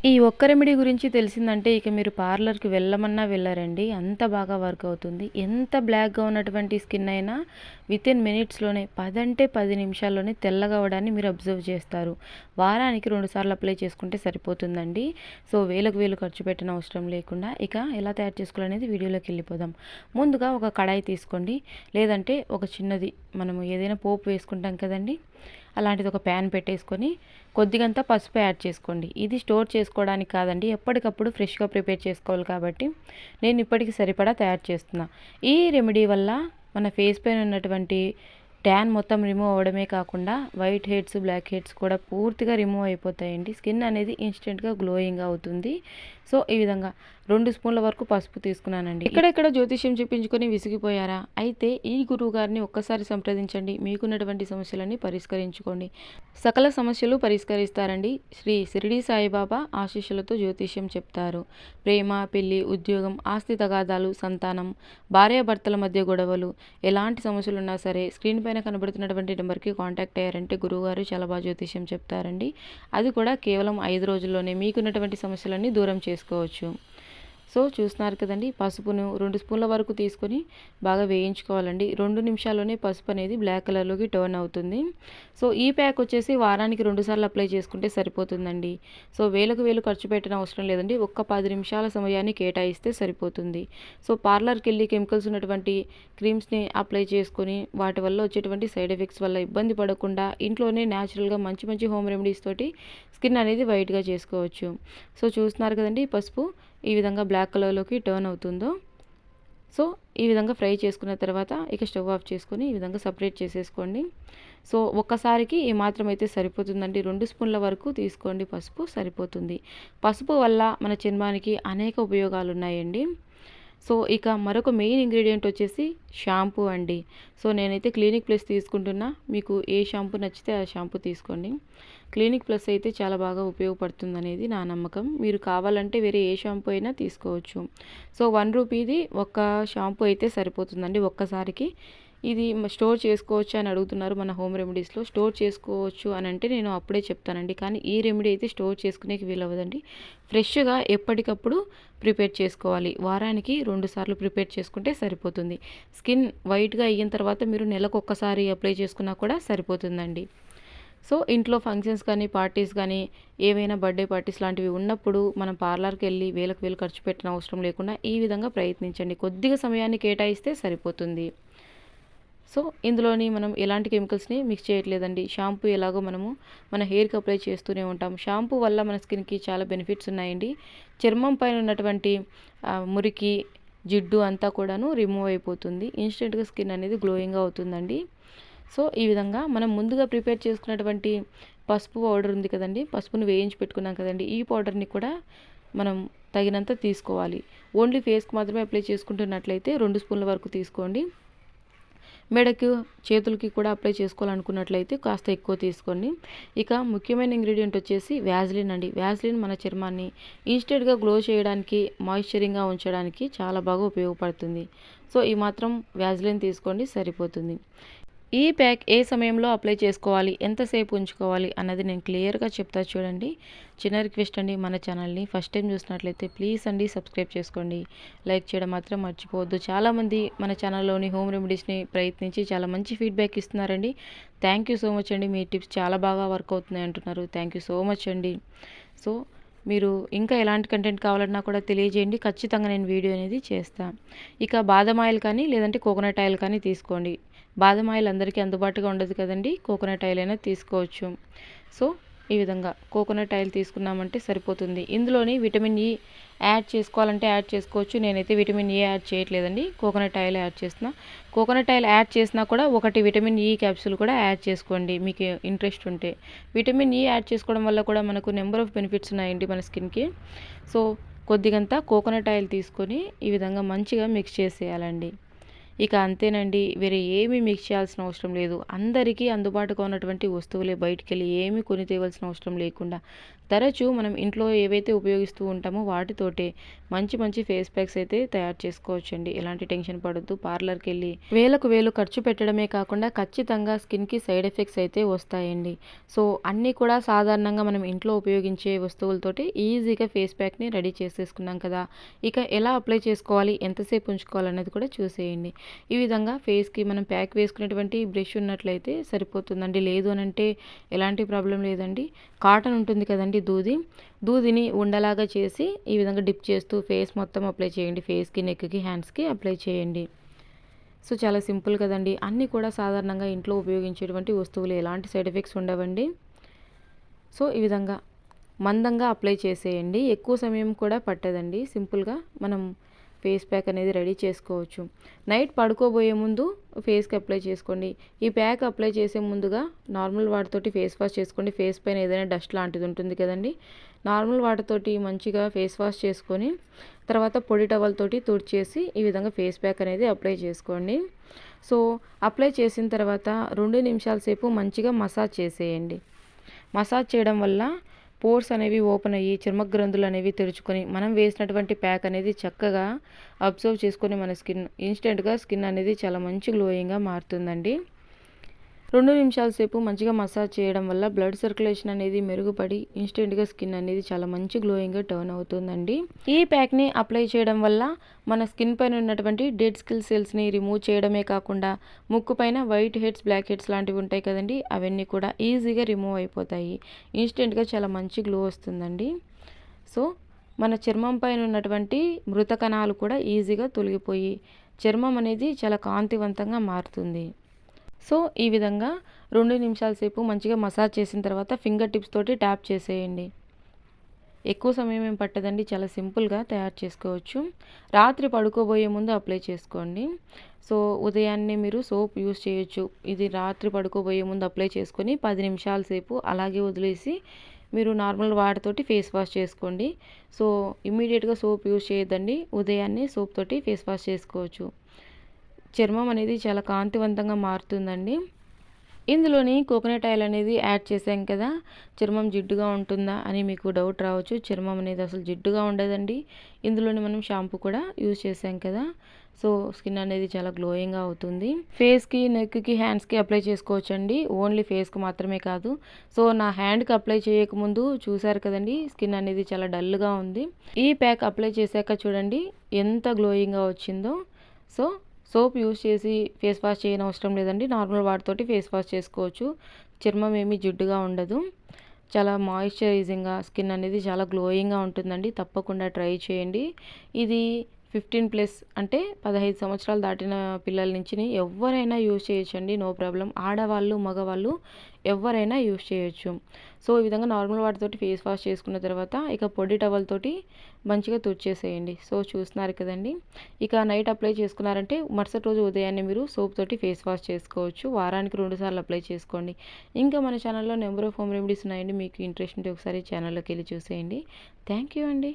ఈ ఒక్క రెమెడీ గురించి తెలిసిందంటే ఇక మీరు పార్లర్‌కి వెళ్ళమన్నా వెళ్ళరండి. అంత బాగా వర్క్ అవుతుంది. ఎంత బ్లాక్‌గా ఉన్నటువంటి స్కిన్ అయినా వితిన్ మినిట్స్‌లోనే 10 అంటే 10 నిమిషాల్లోనే తెల్లగా అవ్వడాన్ని మీరు అబ్జర్వ్ చేస్తారు. వారానికి 2 సార్లు అప్లై చేసుకుంటే సరిపోతుందండి. సో, వేలకు వేలు ఖర్చు పెట్టనవసరం అవసరం లేకుండా ఇక ఎలా తయారు చేసుకోవాలనేది వీడియోలోకెళ్ళిపోదాం. ముందుగా ఒక కడాయి తీసుకోండి. లేదంటే ఒక చిన్నది మనము ఏదైనా పోపు వేసుకుంటాం కదండీ! అలాంటిది ఒక ప్యాన్ పెట్టేసుకొని కొద్దిగంత పసుపు యాడ్ చేసుకోండి. ఇది స్టోర్ చేసుకోవడానికి కాదండి, ఎప్పటికప్పుడు ఫ్రెష్‌గా ప్రిపేర్ చేసుకోవాలి కాబట్టి నేను ఇప్పటికి సరిపడా తయారు చేస్తున్నా. ఈ రెమెడీ వల్ల మన ఫేస్ పైన ఉన్నటువంటి ట్యాన్ మొత్తం రిమూవ్ అవ్వడమే కాకుండా వైట్ హెడ్స్, బ్లాక్ హెడ్స్ కూడా పూర్తిగా రిమూవ్ అయిపోతాయండి. స్కిన్ అనేది ఇన్స్టెంట్‌గా గ్లోయింగ్ అవుతుంది. సో, ఈ విధంగా 2 స్పూన్ల వరకు పసుపు తీసుకున్నానండి. ఇక్కడెక్కడ జ్యోతిష్యం చెప్పించుకొని విసిగిపోయారా? అయితే ఈ గురువు గారిని ఒక్కసారి సంప్రదించండి. మీకున్నటువంటి సమస్యలన్నీ పరిష్కరించుకోండి. సకల సమస్యలు పరిష్కరిస్తారండి. శ్రీ షిరిడి సాయిబాబా ఆశీస్సులతో జ్యోతిష్యం చెప్తారు. ప్రేమ, పెళ్లి, ఉద్యోగం, ఆస్తి తగాదాలు, సంతానం, భార్యాభర్తల మధ్య గొడవలు, ఎలాంటి సమస్యలున్నా సరే స్క్రీన్ పైన కనబడుతున్నటువంటి నెంబర్‌కి కాంటాక్ట్ అయ్యారంటే గురువుగారు చాలా బాగా జ్యోతిష్యం చెప్తారండి. అది కూడా కేవలం 5 రోజుల్లోనే మీకున్నటువంటి సమస్యలన్నీ దూరం చేసుకోవచ్చు. సో, చూస్తున్నారు కదండీ! పసుపును 2 స్పూన్ల వరకు తీసుకొని బాగా వేయించుకోవాలండి. 2 నిమిషాల్లోనే పసుపు అనేది బ్లాక్ కలర్‌లోకి టర్న్ అవుతుంది. సో, ఈ ప్యాక్ వచ్చేసి వారానికి 2 సార్లు అప్లై చేసుకుంటే సరిపోతుందండి. సో, వేలకు వేలు ఖర్చు పెట్టనవసరం లేదండి. ఒక్క 10 నిమిషాల సమయాన్ని కేటాయిస్తే సరిపోతుంది. సో, పార్లర్‌కెళ్ళి కెమికల్స్ ఉన్నటువంటి క్రీమ్స్‌ని అప్లై చేసుకొని వాటి వల్ల వచ్చేటువంటి సైడ్ ఎఫెక్ట్స్ వల్ల ఇబ్బంది పడకుండా ఇంట్లోనే న్యాచురల్‌గా మంచి మంచి హోమ్ రెమెడీస్ తోటి స్కిన్ అనేది వైట్‌గా చేసుకోవచ్చు. సో, చూస్తున్నారు కదండీ! పసుపు ఈ విధంగా బ్లాక్ కలర్‌లోకి టర్న్ అవుతుందో, సో, ఈ విధంగా ఫ్రై చేసుకున్న తర్వాత ఇక స్టవ్ ఆఫ్ చేసుకొని ఈ విధంగా సెపరేట్ చేసేసుకోండి. సో, ఒక్కసారికి ఈ మాత్రం అయితే సరిపోతుందండి. 2 స్పూన్ల వరకు తీసుకోండి పసుపు సరిపోతుంది. పసుపు వల్ల మన చర్మానికి అనేక ఉపయోగాలున్నాయండి. సో, ఇక మరొక మెయిన్ ఇంగ్రీడియంట్ వచ్చేసి షాంపూ అండి. సో, నేనైతే క్లినిక్ ప్లస్ తీసుకుంటున్నా. మీకు ఏ షాంపూ నచ్చితే ఆ షాంపూ తీసుకోండి. క్లినిక్ ప్లస్ అయితే చాలా బాగా ఉపయోగపడుతుందనేది నా నమ్మకం. మీరు కావాలంటే వేరే ఏ షాంపూ అయినా తీసుకోవచ్చు. సో, రూ. 1 ఒక్క షాంపూ అయితే సరిపోతుందండి ఒక్కసారికి. ఇది స్టోర్ చేసుకోవచ్చా అని అడుగుతున్నారు మన హోమ్ రెమెడీస్‌లో. స్టోర్ చేసుకోవచ్చు అనంటే నేను అప్పుడే చెప్తానండి. కానీ ఈ రెమెడీ అయితే స్టోర్ చేసుకునేకి వీలవ్వదండి. ఫ్రెష్‌గా ఎప్పటికప్పుడు ప్రిపేర్ చేసుకోవాలి. వారానికి 2 సార్లు ప్రిపేర్ చేసుకుంటే సరిపోతుంది. స్కిన్ వైట్‌గా అయిన తర్వాత మీరు నెలకొక్కసారి అప్లై చేసుకున్నా కూడా సరిపోతుందండి. సో, ఇంట్లో ఫంక్షన్స్ కానీ, పార్టీస్ కానీ, ఏవైనా బర్త్‌డే పార్టీస్ లాంటివి ఉన్నప్పుడు మనం పార్లర్‌కెళ్ళి వేలకు వేలు ఖర్చు పెట్టనవసరం లేకుండా ఈ విధంగా ప్రయత్నించండి. కొద్దిగా సమయాన్ని కేటాయిస్తే సరిపోతుంది. సో, ఇందులోని మనం ఎలాంటి కెమికల్స్‌ని మిక్స్ చేయట్లేదండి. షాంపూ ఎలాగో మనము మన హెయిర్‌కి అప్లై చేస్తూనే ఉంటాం. షాంపూ వల్ల మన స్కిన్‌కి చాలా బెనిఫిట్స్ ఉన్నాయండి. చర్మం పైన ఉన్నటువంటి మురికి, జిడ్డు అంతా కూడాను రిమూవ్ అయిపోతుంది. ఇన్‌స్టెంట్‌గా స్కిన్ అనేది గ్లోయింగ్‌గా అవుతుందండి. సో, ఈ విధంగా మనం ముందుగా ప్రిపేర్ చేసుకున్నటువంటి పసుపు పౌడర్ ఉంది కదండీ! పసుపుని వేయించి పెట్టుకున్నాం కదండీ! ఈ పౌడర్‌ని కూడా మనం తగినంత తీసుకోవాలి. ఓన్లీ ఫేస్‌కి మాత్రమే అప్లై చేసుకుంటున్నట్లయితే 2 స్పూన్ల వరకు తీసుకోండి. మెడకు, చేతులకి కూడా అప్లై చేసుకోవాలనుకున్నట్లయితే కాస్త ఎక్కువ తీసుకోండి. ఇక ముఖ్యమైన ఇంగ్రీడియంట్ వచ్చేసి వ్యాజ్లిన్ అండి. వ్యాజ్లిన్ మన చర్మాన్ని ఇన్‌స్టెంట్‌గా గ్లో చేయడానికి, మాయిశ్చరింగ్‌గా ఉంచడానికి చాలా బాగా ఉపయోగపడుతుంది. సో, ఈ మాత్రం వ్యాజ్లిన్ తీసుకోండి సరిపోతుంది. ఈ ప్యాక్ ఏ సమయంలో అప్లై చేసుకోవాలి, ఎంతసేపు ఉంచుకోవాలి అన్నది నేను క్లియర్‌గా చెప్తా చూడండి. చిన్న రిక్వెస్ట్ అండి, మన ఛానల్‌ని ఫస్ట్ టైం చూసినట్లయితే ప్లీజ్ అండి సబ్స్క్రైబ్ చేసుకోండి. లైక్ చేయడం మాత్రం మర్చిపోవద్దు. చాలామంది మన ఛానల్‌లోని హోమ్ రెమెడీస్‌ని ప్రయత్నించి చాలా మంచి ఫీడ్‌బ్యాక్ ఇస్తున్నారండి. థ్యాంక్ యూ సో మచ్ అండి. మీ టిప్స్ చాలా బాగా వర్క్ అవుతున్నాయి అంటున్నారు. థ్యాంక్ యూ సో మచ్ అండి. సో, మీరు ఇంకా ఎలాంటి కంటెంట్ కావాలన్నా కూడా తెలియజేయండి. ఖచ్చితంగా నేను వీడియో అనేది చేస్తా. ఇక బాదం ఆయిల్ కానీ లేదంటే కోకోనట్ ఆయిల్ కానీ తీసుకోండి. బాదం ఆయిల్ అందరికీ అందుబాటుగా ఉండదు కదండీ! కోకోనట్ ఆయిల్ అయినా తీసుకోవచ్చు. సో, ఈ విధంగా కోకోనట్ ఆయిల్ తీసుకున్నామంటే సరిపోతుంది. ఇందులోని విటమిన్ ఇ యాడ్ చేసుకోవాలంటే యాడ్ చేసుకోవచ్చు. నేనైతే విటమిన్ ఇ యాడ్ చేయట్లేదండి. కోకోనట్ ఆయిల్ యాడ్ చేస్తున్నా. కోకోనట్ ఆయిల్ యాడ్ చేసినా కూడా ఒకటి విటమిన్ ఇ క్యాప్సూల్ కూడా యాడ్ చేసుకోండి మీకు ఇంట్రెస్ట్ ఉంటే. విటమిన్ ఇ యాడ్ చేసుకోవడం వల్ల కూడా మనకు నెంబర్ ఆఫ్ బెనిఫిట్స్ ఉన్నాయండి మన స్కిన్‌కి. సో, కొద్దిగంత కోకోనట్ ఆయిల్ తీసుకొని ఈ విధంగా మంచిగా మిక్స్ చేసేయాలండి. ఇక అంతేనండి. వేరే ఏమీ మిక్స్ చేయాల్సిన అవసరం లేదు. అందరికీ అందుబాటుగా ఉన్నటువంటి వస్తువులే బయటికెళ్ళి ఏమీ కొని తేవాల్సిన అవసరం లేకుండా తరచూ మనం ఇంట్లో ఏవైతే ఉపయోగిస్తూ ఉంటామో వాటితోటే మంచి మంచి ఫేస్ ప్యాక్స్ అయితే తయారు చేసుకోవచ్చండి. ఎలాంటి టెన్షన్ పడొద్దు. పార్లర్‌కి వెళ్ళి వేలకు వేలు ఖర్చు పెట్టడమే కాకుండా ఖచ్చితంగా స్కిన్‌కి సైడ్ ఎఫెక్ట్స్ అయితే వస్తాయండి. సో, అన్నీ కూడా సాధారణంగా మనం ఇంట్లో ఉపయోగించే వస్తువులతోటి ఈజీగా ఫేస్ ప్యాక్‌ని రెడీ చేసేసుకున్నాం కదా! ఇక ఎలా అప్లై చేసుకోవాలి, ఎంతసేపు ఉంచుకోవాలనేది కూడా చూసేయండి. ఈ విధంగా ఫేస్‌కి మనం ప్యాక్ వేసుకునేటువంటి బ్రష్ ఉన్నట్లయితే సరిపోతుందండి. లేదు అనంటే ఎలాంటి ప్రాబ్లం లేదండి. కాటన్ ఉంటుంది కదండీ దూదిని ఉండలాగా చేసి ఈ విధంగా డిప్ చేస్తూ ఫేస్ మొత్తం అప్లై చేయండి. ఫేస్‌కి, నెక్‌కి, హ్యాండ్స్‌కి అప్లై చేయండి. సో, చాలా సింపుల్ కదండీ. అన్నీ కూడా సాధారణంగా ఇంట్లో ఉపయోగించేటువంటి వస్తువులు. ఎలాంటి సైడ్ ఎఫెక్ట్స్ ఉండవండి. సో, ఈ విధంగా మందంగా అప్లై చేసేయండి. ఎక్కువ సమయం కూడా పట్టదండి. సింపుల్‌గా మనం ఫేస్ ప్యాక్ అనేది రెడీ చేసుకోవచ్చు. నైట్ పడుకోబోయే ముందు ఫేస్‌కి అప్లై చేసుకోండి. ఈ ప్యాక్ అప్లై చేసే ముందుగా నార్మల్ వాటర్‌తోటి ఫేస్ వాష్ చేసుకోండి. ఫేస్ పైన ఏదైనా డస్ట్ లాంటిది ఉంటుంది కదండీ! నార్మల్ వాటర్‌తోటి మంచిగా ఫేస్ వాష్ చేసుకొని తర్వాత పొడి టవల్ తోటి తుడిచేసి ఈ విధంగా ఫేస్ ప్యాక్ అనేది అప్లై చేసుకోండి. సో, అప్లై చేసిన తర్వాత 2 నిమిషాల సేపు మంచిగా మసాజ్ చేసేయండి. మసాజ్ చేయడం వల్ల పోర్స్ అనేవి ఓపెన్ అయ్యి చర్మ గ్రంథులు అనేవి తెరుచుకొని మనం వేసినటువంటి ప్యాక్ అనేది చక్కగా అబ్జర్వ్ చేసుకొని మన ఇన్స్టెంట్గా స్కిన్ అనేది చాలా మంచి గ్లోయింగ్గా మారుతుందండి. 2 నిమిషాల సేపు మంచిగా మసాజ్ చేయడం వల్ల బ్లడ్ సర్క్యులేషన్ అనేది మెరుగుపడి ఇన్స్టెంట్గా స్కిన్ అనేది చాలా మంచి గ్లోయింగ్గా టర్న్ అవుతుందండి. ఈ ప్యాక్ని అప్లై చేయడం వల్ల మన స్కిన్ పైన ఉన్నటువంటి డెడ్ స్కిన్ సెల్స్ని రిమూవ్ చేయడమే కాకుండా ముక్కు పైన వైట్ హెడ్స్, బ్లాక్ హెడ్స్ లాంటివి ఉంటాయి కదండి, అవన్నీ కూడా ఈజీగా రిమూవ్ అయిపోతాయి. ఇన్స్టెంట్గా చాలా మంచి గ్లో వస్తుందండి. సో, మన చర్మం పైన ఉన్నటువంటి మృత కణాలు కూడా ఈజీగా తొలగిపోయి చర్మం అనేది చాలా కాంతివంతంగా మారుతుంది. సో, ఈ విధంగా 2 నిమిషాల సేపు మంచిగా మసాజ్ చేసిన తర్వాత ఫింగర్ టిప్స్ తోటి ట్యాప్ చేసేయండి. ఎక్కువ సమయం ఏం పట్టదండి. చాలా సింపుల్‌గా తయారు చేసుకోవచ్చు. రాత్రి పడుకోబోయే ముందు అప్లై చేసుకోండి. సో, ఉదయాన్నే మీరు సోప్ యూజ్ చేయొచ్చు. ఇది రాత్రి పడుకోబోయే ముందు అప్లై చేసుకొని 10 నిమిషాల సేపు అలాగే వదిలేసి మీరు నార్మల్ వాటర్‌తోటి ఫేస్ వాష్ చేసుకోండి. సో, ఇమ్మీడియేట్‌గా సోప్ యూజ్ చేయొద్దండి. ఉదయాన్నే సోప్ తోటి ఫేస్ వాష్ చేసుకోవచ్చు. చర్మం అనేది చాలా కాంతివంతంగా మారుతుందండి. ఇందులోని కోకోనట్ ఆయిల్ అనేది యాడ్ చేసాం కదా! చర్మం జిడ్డుగా ఉంటుందా అని మీకు డౌట్ రావచ్చు. చర్మం అనేది అసలు జిడ్డుగా ఉండదండి. ఇందులోని మనం షాంపూ కూడా యూజ్ చేసాం కదా! సో, స్కిన్ అనేది చాలా గ్లోయింగ్‌గా అవుతుంది. ఫేస్‌కి, నెక్‌కి, హ్యాండ్స్‌కి అప్లై చేసుకోవచ్చండి. ఓన్లీ ఫేస్‌కి మాత్రమే కాదు. సో, నా హ్యాండ్‌కి అప్లై చేయకముందు చూసారు కదండీ! స్కిన్ అనేది చాలా డల్‌గా ఉంది. ఈ ప్యాక్ అప్లై చేశాక చూడండి ఎంత గ్లోయింగ్‌గా వచ్చిందో. సో, సోప్ యూజ్ చేసి ఫేస్ వాష్ చేయనవసరం లేదండి. నార్మల్ వాటర్‌తోటి ఫేస్ వాష్ చేసుకోవచ్చు. చర్మం ఏమీ జిడ్డుగా ఉండదు. చాలా మాయిశ్చరైజింగ్‌గా స్కిన్ అనేది చాలా గ్లోయింగ్‌గా ఉంటుందండి. తప్పకుండా ట్రై చేయండి. ఇది 15+ అంటే 15 సంవత్సరాలు దాటిన పిల్లల నుంచి ఎవ్వరైనా యూజ్ చేయొచ్చండి. No problem. ఆడవాళ్ళు, మగవాళ్ళు ఎవ్వరైనా యూజ్ చేయొచ్చు. సో, ఈ విధంగా నార్మల్ వాటర్‌తోటి ఫేస్ వాష్ చేసుకున్న తర్వాత ఇక పొడి టవల్ తోటి మంచిగా తుడిచేసేయండి. సో, చూస్తున్నారు కదండీ! ఇక నైట్ అప్లై చేసుకున్నారంటే మరుసటి రోజు ఉదయాన్నే మీరు సోప్ తోటి ఫేస్ వాష్ చేసుకోవచ్చు. వారానికి 2 సార్లు అప్లై చేసుకోండి. ఇంకా మన ఛానల్‌లో నెంబర్ ఆఫ్ హోమ్ రెమెడీస్ ఉన్నాయండి. మీకు ఇంట్రెస్ట్ ఉంటే ఒకసారి ఛానల్‌లోకి వెళ్ళి చూసేయండి. థ్యాంక్ యూ అండి.